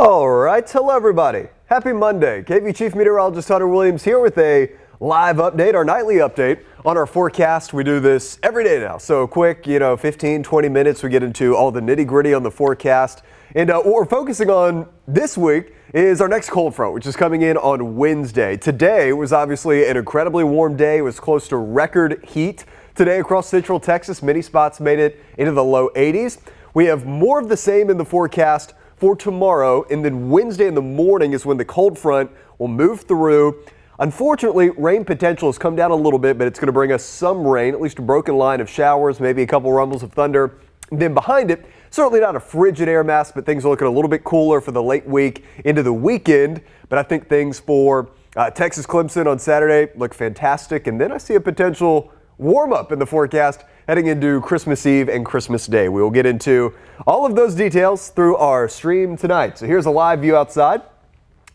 All right, hello everybody. Happy Monday. KV Chief Meteorologist Hunter Williams here with a live update, our nightly update on our forecast. We do this every day now, so quick, 15, 20 minutes, we get into all the nitty gritty on the forecast. And what we're focusing on this week is our next cold front, which is coming in on Wednesday. Today was obviously an incredibly warm day. It was close to record heat today across central Texas. Many spots made it into the low 80s. We have more of the same in the forecast for tomorrow, and then Wednesday in the morning is when the cold front will move through. Unfortunately, rain potential has come down a little bit, but it's going to bring us some rain, at least a broken line of showers, maybe a couple rumbles of thunder. And then behind it, certainly not a frigid air mass, but things are looking a little bit cooler for the late week into the weekend. But I think things for Texas Clemson on Saturday look fantastic. And then I see a potential warm up in the forecast heading into Christmas Eve and Christmas Day. We will get into all of those details through our stream tonight. So here's a live view outside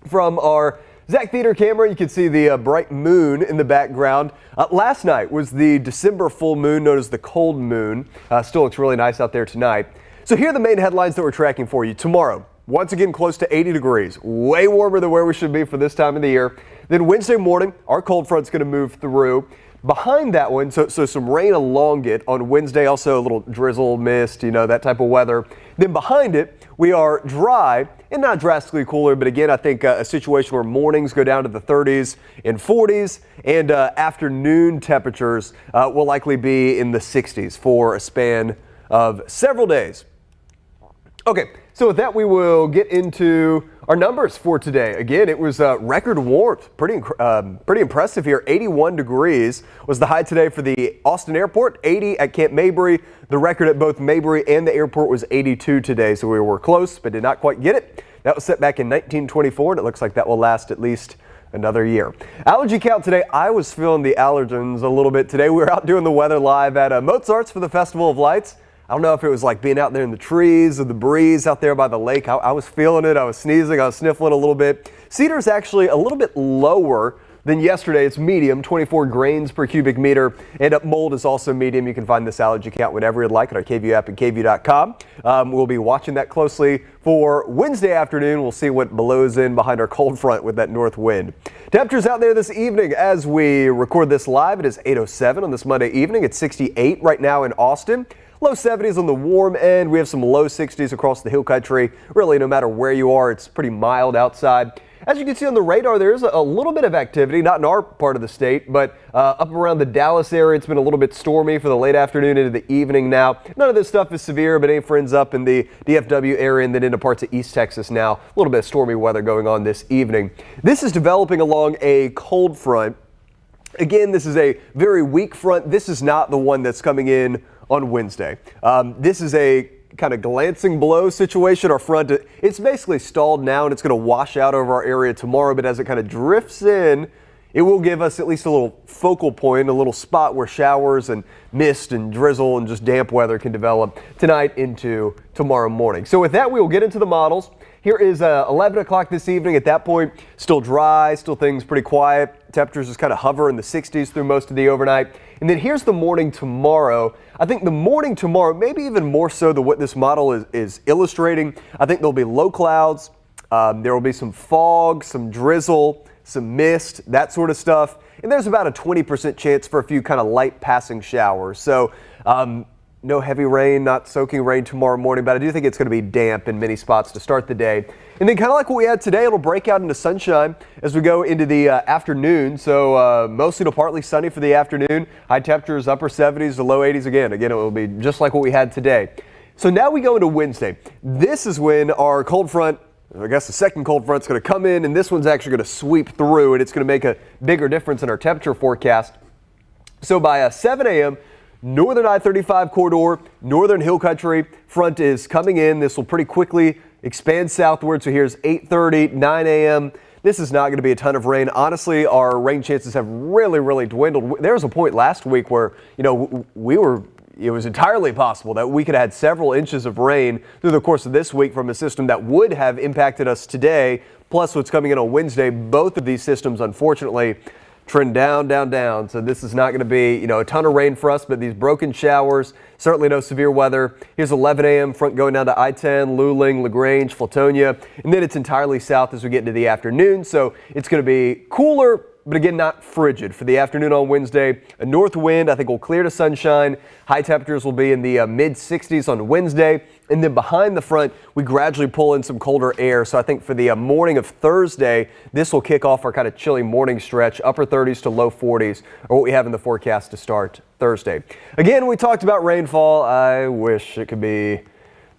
from our Zach Theater camera. You can see the bright moon in the background. Last night was the December full moon, known as the cold moon. Still looks really nice out there tonight. So here are the main headlines that we're tracking for you. Tomorrow, once again, close to 80 degrees, way warmer than where we should be for this time of the year. Then Wednesday morning, our cold front's going to move through. Behind that one, so some rain along it on Wednesday, also a little drizzle, mist, that type of weather. Then behind it, we are dry and not drastically cooler, but again, I think a situation where mornings go down to the 30s and 40s, and afternoon temperatures will likely be in the 60s for a span of several days. Okay, so with that, we will get into our numbers for today. Again, it was record warmth, pretty impressive here. 81 degrees was the high today for the Austin Airport, 80 at Camp Mabry. The record at both Mabry and the airport was 82 today, so we were close, but did not quite get it. That was set back in 1924, and it looks like that will last at least another year. Allergy count today, I was feeling the allergens a little bit today. We were out doing the weather live at Mozart's for the Festival of Lights. I don't know if it was like being out there in the trees or the breeze out there by the lake. I was feeling it. I was sneezing. I was sniffling a little bit. Cedar's actually a little bit lower than yesterday. It's medium, 24 grains per cubic meter. And mold is also medium. You can find this allergy count whenever you'd like at our KVU app and KVU.com. We'll be watching that closely for Wednesday afternoon. We'll see what blows in behind our cold front with that north wind. Temperatures out there this evening as we record this live. It is 8:07 on this Monday evening. It's 68 right now in Austin. Low 70s on the warm end. We have some low 60s across the hill country. Really, no matter where you are, it's pretty mild outside. As you can see on the radar, there's a little bit of activity, not in our part of the state, but up around the Dallas area. It's been a little bit stormy for the late afternoon into the evening now. None of this stuff is severe, but any friends up in the DFW area and then into parts of East Texas now. A little bit of stormy weather going on this evening. This is developing along a cold front. Again, this is a very weak front. This is not the one that's coming in on Wednesday. This is a kind of glancing blow situation. Our front, it's basically stalled now and it's going to wash out over our area tomorrow, but as it kind of drifts in, it will give us at least a little focal point, a little spot where showers and mist and drizzle and just damp weather can develop tonight into tomorrow morning. So with that, we will get into the models. Here is 11 o'clock this evening. At that point, still dry, still things pretty quiet. Temperatures just kind of hover in the 60s through most of the overnight. And then here's the morning tomorrow. I think the morning tomorrow, maybe even more so than what this model is illustrating. I think there'll be low clouds. There will be some fog, some drizzle, some mist, that sort of stuff. And there's about a 20% chance for a few kind of light passing showers. So no heavy rain, not soaking rain tomorrow morning, but I do think it's going to be damp in many spots to start the day. And then kind of like what we had today, it'll break out into sunshine as we go into the afternoon. So mostly to partly sunny for the afternoon. High temperatures, upper 70s to low 80s again. Again, it will be just like what we had today. So now we go into Wednesday. This is when our cold front, I guess the second cold front's going to come in, and this one's actually going to sweep through, and it's going to make a bigger difference in our temperature forecast. So by 7 a.m., northern I-35 corridor, northern hill country front is coming in. This will pretty quickly expand southward. So here's 8:30, 9 a.m. This is not going to be a ton of rain. Honestly, our rain chances have really dwindled. There was a point last week where, it was entirely possible that we could have had several inches of rain through the course of this week from a system that would have impacted us today, plus what's coming in on Wednesday. Both of these systems, unfortunately, trend down, down, down. So this is not going to be, a ton of rain for us, but these broken showers, certainly no severe weather. Here's 11 a.m. front going down to I-10, Luling, LaGrange, Flatonia, and then it's entirely south as we get into the afternoon. So it's going to be cooler, but again, not frigid for the afternoon on Wednesday. A north wind, I think, will clear to sunshine. High temperatures will be in the mid-60s on Wednesday. And then behind the front, we gradually pull in some colder air. So I think for the morning of Thursday, this will kick off our kind of chilly morning stretch, upper 30s to low 40s, or what we have in the forecast to start Thursday. Again, we talked about rainfall. I wish it could be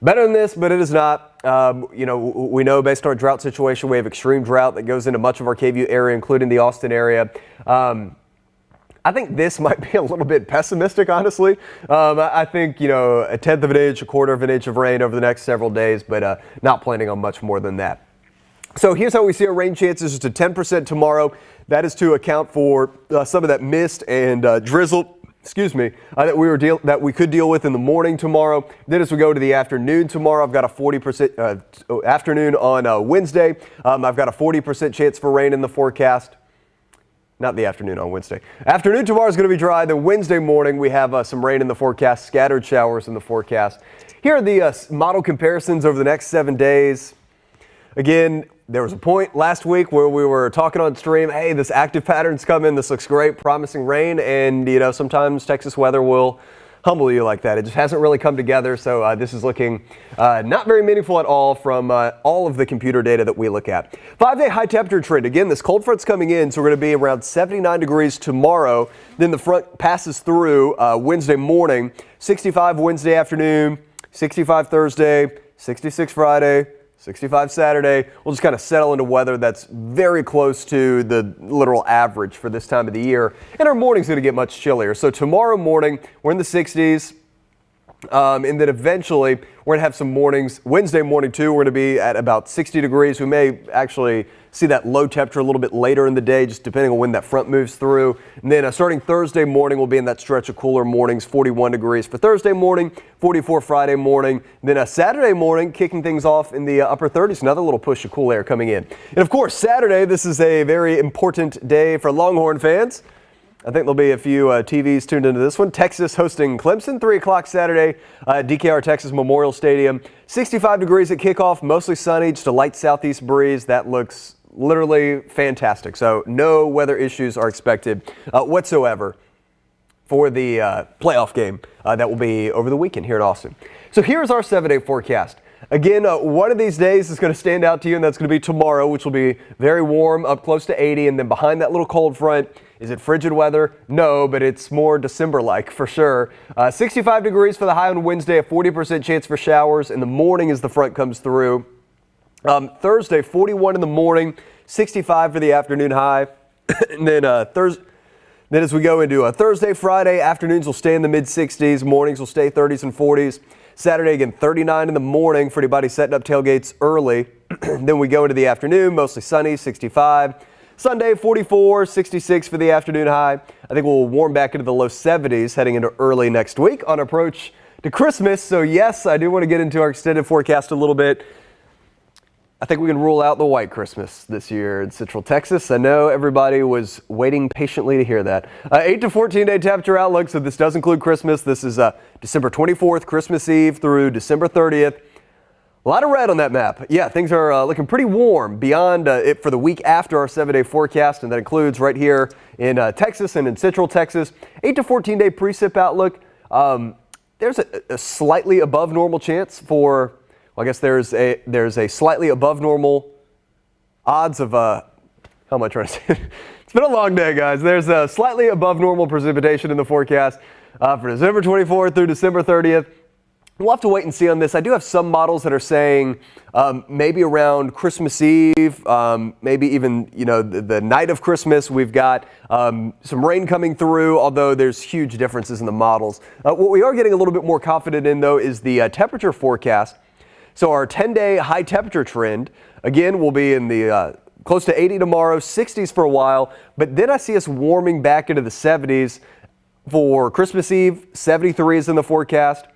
better than this, but it is not. We know based on our drought situation, we have extreme drought that goes into much of our KVU area, including the Austin area. I think this might be a little bit pessimistic, honestly. I think, a tenth of an inch, a quarter of an inch of rain over the next several days, but not planning on much more than that. So here's how we see our rain chances. It's a 10% tomorrow. That is to account for some of that mist and drizzle. That we could deal with in the morning tomorrow. Then as we go to the afternoon tomorrow, I've got a 40% afternoon on Wednesday. I've got a 40% chance for rain in the forecast. Not the afternoon on Wednesday. Afternoon tomorrow is going to be dry. Then Wednesday morning, we have some rain in the forecast, scattered showers in the forecast. Here are the model comparisons over the next 7 days. Again, there was a point last week where we were talking on stream, hey, this active pattern's coming, this looks great, promising rain, and sometimes Texas weather will humble you like that. It just hasn't really come together, so this is looking not very meaningful at all from all of the computer data that we look at. 5-day high temperature trend. Again, this cold front's coming in, so we're going to be around 79 degrees tomorrow. Then the front passes through Wednesday morning, 65 Wednesday afternoon, 65 Thursday, 66 Friday, 65 Saturday. We'll just kind of settle into weather that's very close to the literal average for this time of the year. And our morning's going to get much chillier. So tomorrow morning, we're in the 60s. And then eventually, we're going to have some mornings. Wednesday morning, too, we're going to be at about 60 degrees. We may actually see that low temperature a little bit later in the day, just depending on when that front moves through. And then starting Thursday morning, we'll be in that stretch of cooler mornings, 41 degrees for Thursday morning, 44 Friday morning. And then Saturday morning, kicking things off in the upper 30s, another little push of cool air coming in. And of course, Saturday, this is a very important day for Longhorn fans. I think there'll be a few TVs tuned into this one. Texas hosting Clemson, 3 o'clock Saturday, DKR Texas Memorial Stadium. 65 degrees at kickoff, mostly sunny, just a light southeast breeze. That looks literally fantastic. So no weather issues are expected whatsoever for the playoff game that will be over the weekend here in Austin. So here's our 7-day forecast. Again, one of these days is going to stand out to you, and that's going to be tomorrow, which will be very warm, up close to 80. And then behind that little cold front, is it frigid weather? No, but it's more December-like for sure. 65 degrees for the high on Wednesday, a 40% chance for showers in the morning as the front comes through. Thursday, 41 in the morning, 65 for the afternoon high. And then Then as we go into Thursday, Friday, afternoons will stay in the mid-60s, mornings will stay 30s and 40s. Saturday, again, 39 in the morning for anybody setting up tailgates early. Then we go into the afternoon, mostly sunny, 65. Sunday, 44, 66 for the afternoon high. I think we'll warm back into the low 70s heading into early next week on approach to Christmas. So yes, I do want to get into our extended forecast a little bit. I think we can rule out the white Christmas this year in Central Texas. I know everybody was waiting patiently to hear that. 8 to 14 day temperature outlook, so this does include Christmas. This is December 24th, Christmas Eve through December 30th. A lot of red on that map. Yeah, things are looking pretty warm beyond it for the week after our 7-day forecast, and that includes right here in Texas and in Central Texas. 8 to 14 day precip outlook. There's a slightly above normal chance for, well, I guess there's a slightly above normal odds of, how am I trying to say it? It's been a long day, guys. There's a slightly above normal precipitation in the forecast for December 24th through December 30th. We'll have to wait and see on this. I do have some models that are saying maybe around Christmas Eve, maybe even the night of Christmas, we've got some rain coming through, although there's huge differences in the models. What we are getting a little bit more confident in, though, is the temperature forecast. So our 10-day high temperature trend, again, will be in the close to 80 tomorrow, 60s for a while, but then I see us warming back into the 70s for Christmas Eve. 73 is in the forecast.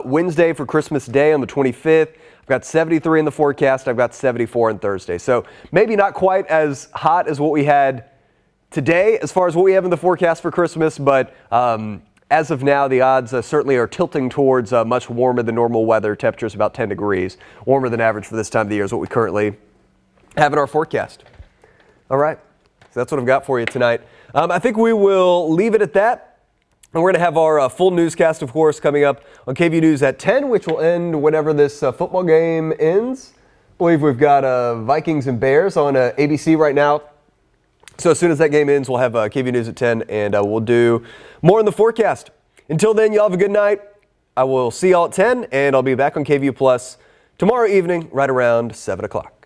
Wednesday for Christmas Day on the 25th, I've got 73 in the forecast. I've got 74 on Thursday. So maybe not quite as hot as what we had today as far as what we have in the forecast for Christmas, but as of now, the odds certainly are tilting towards much warmer than normal weather. Temperatures about 10 degrees warmer than average for this time of the year is what we currently have in our forecast. All right, so that's what I've got for you tonight. I think we will leave it at that. And we're going to have our full newscast, of course, coming up on KVUE News at 10, which will end whenever this football game ends. I believe we've got Vikings and Bears on ABC right now. So as soon as that game ends, we'll have KVUE News at 10, and we'll do more in the forecast. Until then, y'all have a good night. I will see y'all at 10, and I'll be back on KVUE Plus tomorrow evening right around 7 o'clock.